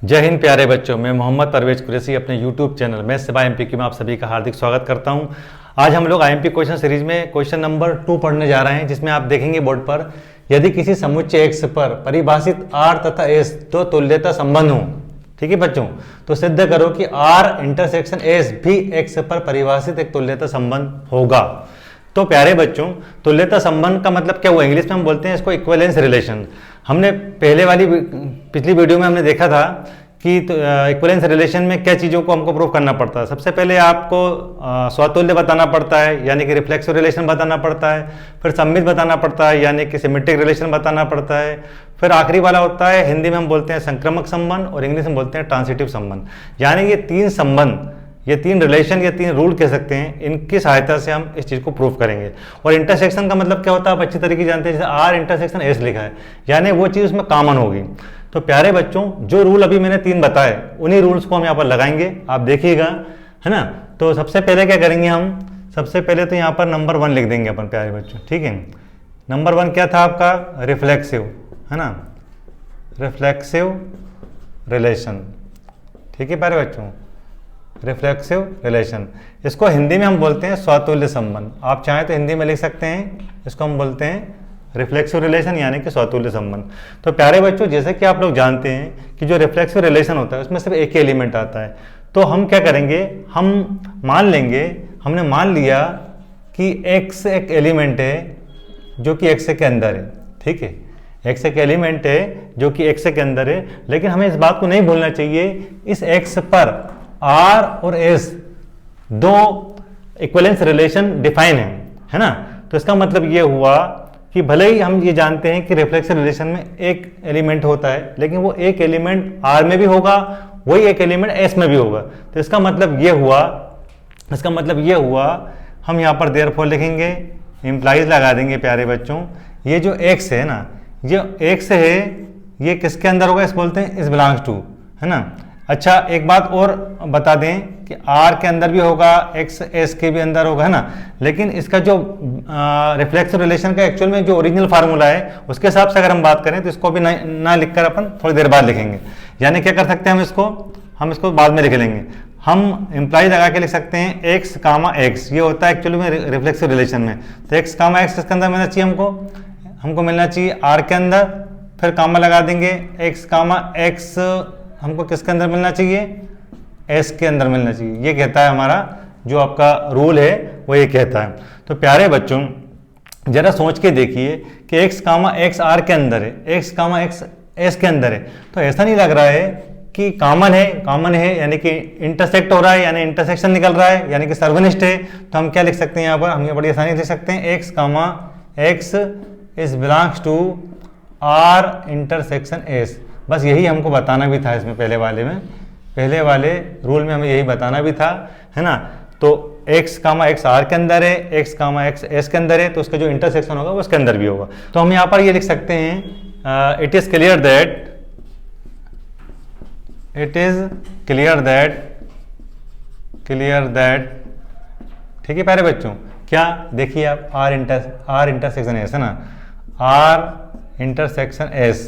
जय हिंद प्यारे बच्चों, मैं मोहम्मद परवेज कुरैशी अपने YouTube चैनल में सिवा एमपीक्यू में आप सभी का हार्दिक स्वागत करता हूं। आज हम लोग आईएमपी क्वेश्चन सीरीज में क्वेश्चन नंबर 2 पढ़ने जा रहे हैं, जिसमें आप देखेंगे बोर्ड पर, यदि किसी समुच्चय X पर परिभाषित R तथा S दो तुल्यता संबंध हो, ठीक है बच्चों, तो सिद्ध करो कि R इंटरसेक्शन S भी X पर परिभाषित एक तुल्यता संबंध होगा। तो प्यारे बच्चों, तुल्यता संबंध का मतलब क्या हुआ? इंग्लिश में हम बोलते हैं इसको इक्विवेलेंस रिलेशन। हमने पिछली वीडियो में हमने देखा था कि इक्विवेलेंस रिलेशन में क्या चीज़ों को हमको प्रूव करना पड़ता है। सबसे पहले आपको स्वतुल्य बताना पड़ता है, यानी कि रिफ्लेक्सिव रिलेशन बताना पड़ता है। फिर सममित बताना पड़ता है, यानी कि सिमेट्रिक रिलेशन बताना पड़ता है। फिर आखिरी वाला होता है, हिंदी में हम बोलते हैं संक्रामक संबंध और इंग्लिश में बोलते हैं ट्रांसिटिव संबंध। यानी ये तीन संबंध, ये तीन रिलेशन, ये तीन रूल कह सकते हैं, इनकी सहायता से हम इस चीज़ को प्रूव करेंगे। और इंटरसेक्शन का मतलब क्या होता है आप अच्छी तरीके से जानते हैं, जैसे आर इंटरसेक्शन एस लिखा है, यानी वो चीज़ उसमें कॉमन होगी। तो प्यारे बच्चों, जो रूल अभी मैंने तीन बताए, उन्हीं रूल्स को हम यहाँ पर लगाएंगे, आप देखिएगा, है ना। तो सबसे पहले क्या करेंगे हम, सबसे पहले तो यहाँ पर नंबर 1 लिख देंगे अपन प्यारे बच्चों, ठीक है। नंबर 1 क्या था आपका? रिफ्लेक्सिव, है ना, रिफ्लेक्सिव रिलेशन, ठीक है प्यारे बच्चों, रिफ्लेक्सिव रिलेशन। इसको हिंदी में हम बोलते हैं स्वतुल्य संबंध। आप चाहें तो हिंदी में लिख सकते हैं, इसको हम बोलते हैं रिफ्लेक्सिव रिलेशन, यानी कि स्वतुल्य संबंध। तो प्यारे बच्चों, जैसे कि आप लोग जानते हैं कि जो रिफ्लेक्सिव रिलेशन होता है उसमें सिर्फ एक ही एलिमेंट आता है। तो हम क्या करेंगे, हम मान लेंगे, हमने मान लिया कि x एक एलिमेंट है जो कि x के अंदर है, ठीक है। x एक एलिमेंट है जो कि x के अंदर है, लेकिन हमें इस बात को नहीं भूलना चाहिए, इस x पर R और S दो इक्विवेलेंस रिलेशन डिफाइन है ना। तो इसका मतलब ये हुआ कि भले ही हम ये जानते हैं कि रिफ्लेक्सिव रिलेशन में एक एलिमेंट होता है, लेकिन वो एक एलिमेंट R में भी होगा, वही एक एलिमेंट S में भी होगा। तो इसका मतलब ये हुआ, हम यहाँ पर देयरफॉर लिखेंगे, इम्प्लाइज लगा देंगे प्यारे बच्चों। ये जो X है ना, ये X है, ये किसके अंदर होगा? इस बोलते हैं इस बिलोंग्स टू, है ना। अच्छा, एक बात और बता दें कि R के अंदर भी होगा, X S के भी अंदर होगा, है ना। लेकिन इसका जो रिफ्लेक्सिव रिलेशन का एक्चुअल में जो ओरिजिनल फार्मूला है, उसके हिसाब से अगर हम बात करें तो इसको भी ना लिखकर अपन थोड़ी देर बाद लिखेंगे। यानी क्या कर सकते हैं हम इसको बाद में लिख लेंगे। हम इम्प्लाई लगा के लिख सकते हैं x, x, ये होता है एक्चुअली में रिफ्लेक्सिव रिलेशन में। तो x, x किसके अंदर मिलना चाहिए? हमको मिलना चाहिए R के अंदर। फिर कामा लगा देंगे, x, x हमको किसके अंदर मिलना चाहिए? S के अंदर मिलना चाहिए। ये कहता है हमारा जो आपका रूल है, वो ये कहता है। तो प्यारे बच्चों, जरा सोच के देखिए कि x, x R के अंदर है, x, x S के अंदर है, तो ऐसा नहीं लग रहा है कि कॉमन है, यानी कि इंटरसेक्ट हो रहा है, यानी इंटरसेक्शन निकल रहा है, यानी कि सर्वनिष्ठ है। तो हम क्या लिख सकते हैं यहाँ पर? हम ये बड़ी आसानी लिख सकते हैं, x, x is belongs to R intersection S। बस यही हमको बताना भी था इसमें, पहले वाले रूल में हमें यही बताना भी था, है ना। तो x, x R के अंदर है, x, x S के अंदर है, तो उसका जो इंटरसेक्शन होगा वो उसके अंदर भी होगा। तो हम यहाँ पर ये लिख सकते हैं, इट इज क्लियर दैट, ठीक है प्यारे बच्चों। क्या देखिए आप, R इंटरसेक्शन S है ना, R intersection S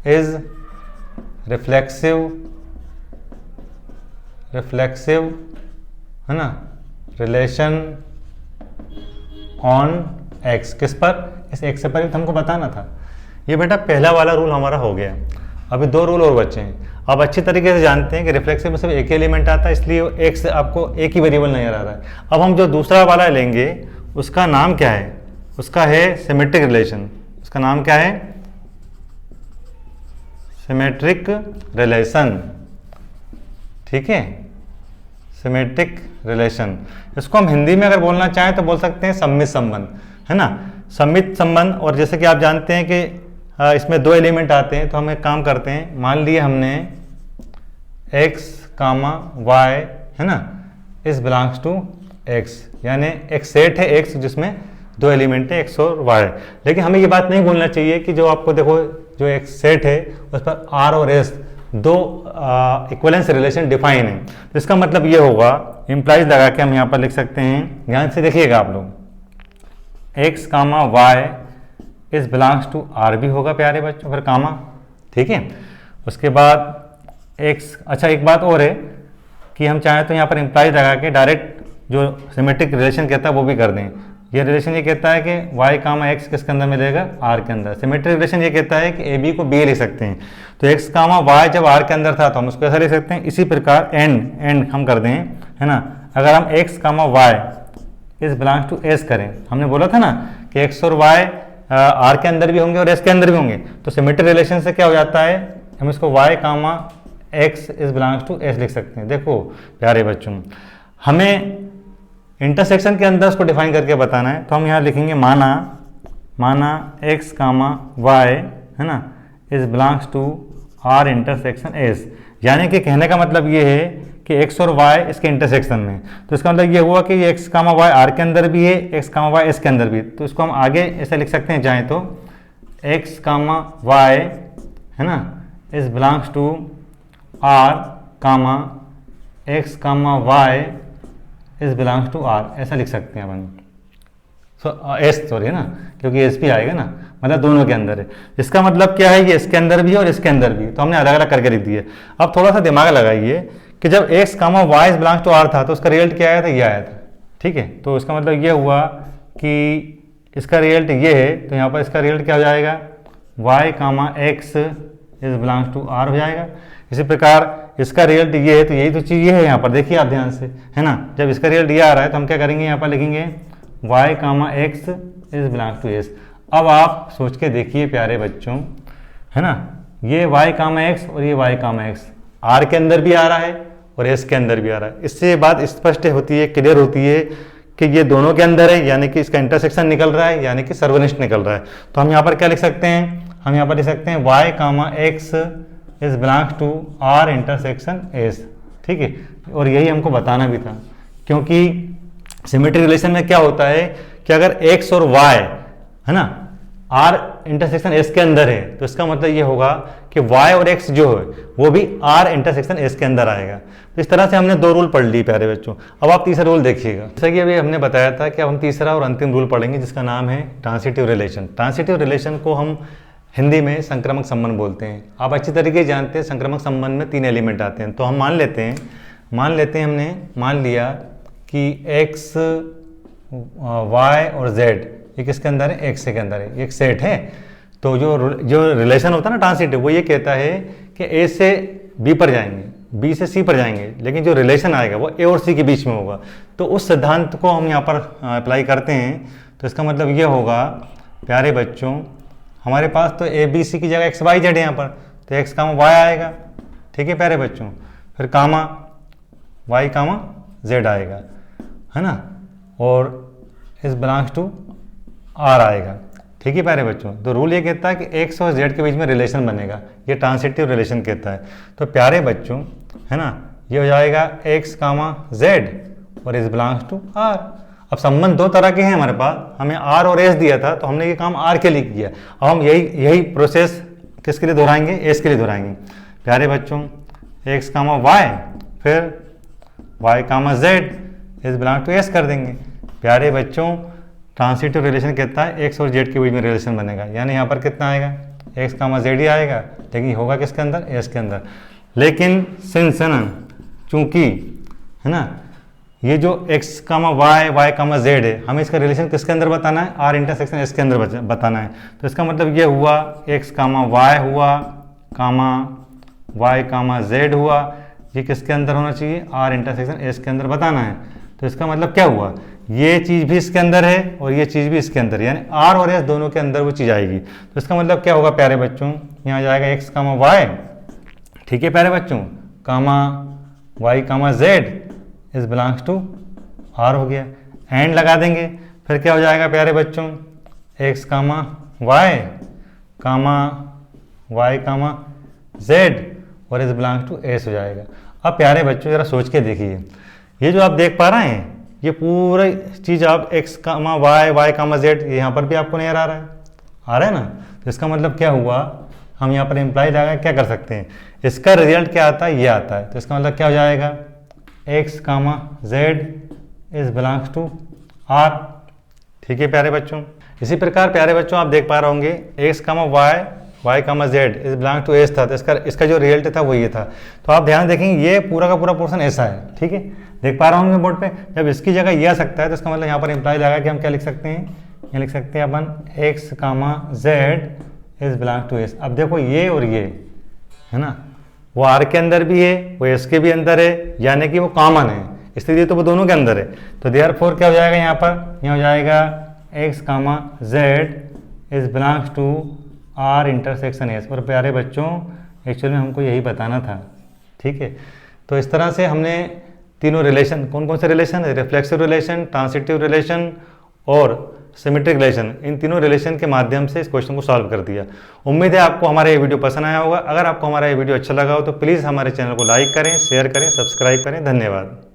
is reflexive, है ना, रिलेशन ऑन x। किस पर? इस x पर हमको बताना था। ये बेटा पहला वाला रूल हमारा हो गया। अभी 2 रूल और बचे हैं। अब अच्छी तरीके से जानते हैं कि रिफ्लेक्सिव में सिर्फ एक ही एलिमेंट आता है, इसलिए x आपको एक ही वेरिएबल नजर आ रहा है। अब हम जो दूसरा वाला लेंगे, उसका नाम क्या है? उसका है सिमेट्रिक रिलेशन। उसका नाम क्या है? सिमेट्रिक रिलेशन, ठीक है, सिमेट्रिक रिलेशन। इसको हम हिंदी में अगर बोलना चाहें तो बोल सकते हैं सममित संबंध, है ना, सममित संबंध। और जैसे कि आप जानते हैं कि इसमें 2 एलिमेंट आते हैं, तो हम एक काम करते हैं, मान लिए हमने x, y, है ना, इस बिलोंग्स टू x, यानी एक सेट है x जिसमें 2 एलिमेंट है x और y। लेकिन हमें ये बात नहीं भूलना चाहिए कि जो आपको देखो, जो एक सेट है उस पर R और S दो इक्विवेलेंस रिलेशन डिफाइन है। तो इसका मतलब ये होगा, इम्प्लाइज लगा के हम यहाँ पर लिख सकते हैं, ध्यान से देखिएगा आप लोग, x, y is belongs to R भी होगा प्यारे बच्चों, फिर कामा, ठीक है। उसके बाद एक्स, अच्छा एक बात और है कि हम चाहें तो यहाँ पर इम्प्लाई लगा के डायरेक्ट जो सिमेट्रिक रिलेशन कहता है वो भी कर दें। ये रिलेशन ये कहता है कि वाई कामा एक्स किसके अंदर मिलेगा, आर के अंदर। सिमेट्रिक रिलेशन ये कहता है कि ए बी को बी लिख सकते हैं, तो एक्स कामा वाई जब आर के अंदर था तो हम उसको ऐसा लिख सकते हैं। इसी प्रकार एंड हम कर दें, है ना, अगर हम X comma Y is belongs to S करें, हमने बोला था ना कि एक्स और वाई आर के अंदर भी होंगे और एस के अंदर भी होंगे, तो सिमेट्रिक रिलेशन से क्या हो जाता है, हम इसको Y comma X is belongs to S लिख सकते हैं। देखो प्यारे बच्चों, हमें इंटरसेक्शन के अंदर उसको डिफाइन करके बताना है, तो हम यहाँ लिखेंगे माना एक्स कामा वाई, है ना, is belongs to R intersection S. यानी कि कहने का मतलब ये है कि एक्स और वाई इसके इंटरसेक्शन में, तो इसका मतलब ये हुआ कि ये एक्स कामा वाई आर के अंदर भी है, एक्स कामा वाई एस के अंदर भी। तो इसको हम आगे ऐसे लिख सकते हैं चाहें तो, एक्स कामा वाई, है ना, is belongs to R comma X comma Y is belongs to R, ऐसा लिख सकते हैं अपन। एस सॉरी है ना, क्योंकि एस भी आएगा ना, मतलब दोनों के अंदर है। इसका मतलब क्या है, ये इसके अंदर भी है और इसके अंदर भी, तो हमने अलग अलग करके लिख दिए। अब थोड़ा सा दिमाग लगाइए कि जब X comma Y is belongs to R था तो उसका रिजल्ट क्या आया था, ये आया था, ठीक है। तो इसका मतलब ये हुआ कि इसका रिजल्ट ये है, तो यहाँ पर इसका रिजल्ट क्या हो जाएगा, Y comma X is belongs to R हो जाएगा। इसी प्रकार इसका रिजल्ट ये है, तो यही तो चीज़ ये है यहाँ पर, देखिए आप ध्यान से, है ना। जब इसका रिजल्ट ये आ रहा है तो हम क्या करेंगे, यहाँ पर लिखेंगे Y comma X is belongs to S. अब आप सोच के देखिए प्यारे बच्चों, है ना, ये वाई कामा एक्स और ये वाई कामा एक्स आर के अंदर भी आ रहा है और एस के अंदर भी आ रहा है। इससे ये बात स्पष्ट होती है, क्लियर होती है कि ये दोनों के अंदर है, यानी कि इसका इंटरसेक्शन निकल रहा है, यानी कि सर्वनिष्ठ निकल रहा है। तो हम यहाँ पर क्या लिख सकते हैं, हम यहाँ पर लिख सकते हैं Y comma X is belongs to R intersection S, ठीक है। और यही हमको बताना भी था, क्योंकि सिमेट्रिक रिलेशन में क्या होता है कि अगर एक्स और वाई, है ना, आर इंटरसेक्शन एस के अंदर है, तो इसका मतलब ये होगा कि वाई और एक्स जो है वो भी आर इंटरसेक्शन एस के अंदर आएगा। तो इस तरह से हमने दो रूल पढ़ ली प्यारे बच्चों। अब आप तीसरा रूल देखिएगा, जैसा कि अभी हमने बताया था कि अब हम तीसरा और अंतिम रूल पढ़ेंगे, जिसका नाम है ट्रांसिटिव रिलेशन। ट्रांसिटिव रिलेशन को हम हिंदी में संक्रामक संबंध बोलते हैं। आप अच्छी तरीके से जानते हैं संक्रामक संबंध में 3 एलिमेंट आते हैं। तो हम मान लेते हैं हमने मान लिया कि एक्स वाई और जेड ये किसके अंदर है, एक्स के अंदर है, ये एक सेट है। तो जो रिलेशन होता है ना ट्रांसिटिव, वो ये कहता है कि ए से बी पर जाएंगे, बी से सी पर जाएंगे, लेकिन जो रिलेशन आएगा वो ए और सी के बीच में होगा। तो उस सिद्धांत को हम यहाँ पर अप्लाई करते हैं। तो इसका मतलब ये होगा प्यारे बच्चों, हमारे पास तो ए बी सी की जगह एक्स वाई जेड है यहाँ पर, तो एक्स कामा वाई आएगा, ठीक है प्यारे बच्चों, फिर कामा वाई कामा जेड आएगा, है ना, और इस बिलोंग्स टू आर आएगा, ठीक है प्यारे बच्चों। तो रूल ये कहता है कि एक्स और जेड के बीच में रिलेशन बनेगा, ये ट्रांसिटिव रिलेशन कहता है। तो प्यारे बच्चों, है ना, ये हो जाएगा एक्स कामा जेड और इस बिलोंग्स टू आर। अब संबंध दो तरह के हैं हमारे पास, हमें आर और एस दिया था, तो हमने ये काम आर के लिए किया। अब हम यही प्रोसेस किसके लिए दोहराएंगे, एस के लिए दोहराएंगे। प्यारे बच्चों, एक्स कामा वाई फिर Y comma Z is belong to S कर देंगे। प्यारे बच्चों, ट्रांसिटिव रिलेशन कहता है एक्स और जेड के बीच में रिलेशन बनेगा, यानी यहाँ पर कितना आएगा, एक्स कामा जेड ही आएगा, लेकिन होगा किसके अंदर, एस के अंदर। लेकिन सिंस है ना, चूंकि है ना, ये जो x comma Y Y comma Z है, हमें इसका रिलेशन किसके अंदर बताना है, आर इंटरसेक्शन एस के अंदर बताना है। तो इसका मतलब ये हुआ एक्स कामा वाई हुआ कामा वाई कामा जेड हुआ, ये किसके अंदर होना चाहिए, आर इंटरसेक्शन एस के अंदर बताना है। तो इसका मतलब क्या हुआ, ये चीज़ भी इसके अंदर है और ये चीज़ भी इसके अंदर, यानी आर और एस दोनों के अंदर वो चीज़ आएगी। तो इसका मतलब क्या होगा प्यारे बच्चों, यहाँ जाएगा एक्स कामा वाई, ठीक है प्यारे बच्चों, comma Y comma Z is belongs to R हो गया, एंड लगा देंगे, फिर क्या हो जाएगा प्यारे बच्चों, X comma Y comma Z और इज बिलोंग्स टू एस हो जाएगा। अब प्यारे बच्चों जरा सोच के देखिए, ये जो आप देख पा रहे हैं, ये पूरा चीज़ आप x comma Y Y comma Z यहाँ पर भी आपको नजर आ रहा है ना। तो इसका मतलब क्या हुआ, हम यहाँ पर इम्प्लाई लगा क्या कर सकते हैं, इसका रिजल्ट क्या आता है, ये आता है। तो इसका मतलब क्या हो जाएगा, X comma Z is belongs to R, ठीक है प्यारे बच्चों। इसी प्रकार प्यारे बच्चों आप देख पा रहे होंगे X comma Y y comma Z is belong to S था, तो इसका जो रिजल्ट था वो ये था। तो आप ध्यान देखेंगे ये पूरा का पूरा पोर्शन ऐसा है, ठीक है, देख पा रहा हूँ मैं बोर्ड पे। जब इसकी जगह ये आ सकता है तो इसका मतलब यहाँ पर इंप्लाई लगा कि हम क्या लिख सकते हैं, ये लिख सकते हैं अपन x comma Z is belong to S. अब देखो ये और ये है ना, वो आर के अंदर भी है, वो एस के भी अंदर है, यानी कि वो कॉमन है, इसलिए तो वो दोनों के अंदर है। तो देयरफॉर क्या हो जाएगा यहाँ पर, यहाँ हो जाएगा x comma Z is belongs to R intersection S. और प्यारे बच्चों एक्चुअली में हमको यही बताना था, ठीक है। तो इस तरह से हमने तीनों रिलेशन, कौन कौन से रिलेशन है, रिफ्लेक्सिव रिलेशन, ट्रांसिटिव रिलेशन और सिमेट्रिक रिलेशन, इन तीनों रिलेशन के माध्यम से इस क्वेश्चन को सॉल्व कर दिया। उम्मीद है आपको हमारा ये वीडियो पसंद आया होगा। अगर आपको हमारा ये वीडियो अच्छा लगा हो तो प्लीज़ हमारे चैनल को लाइक करें, शेयर करें, सब्सक्राइब करें। धन्यवाद।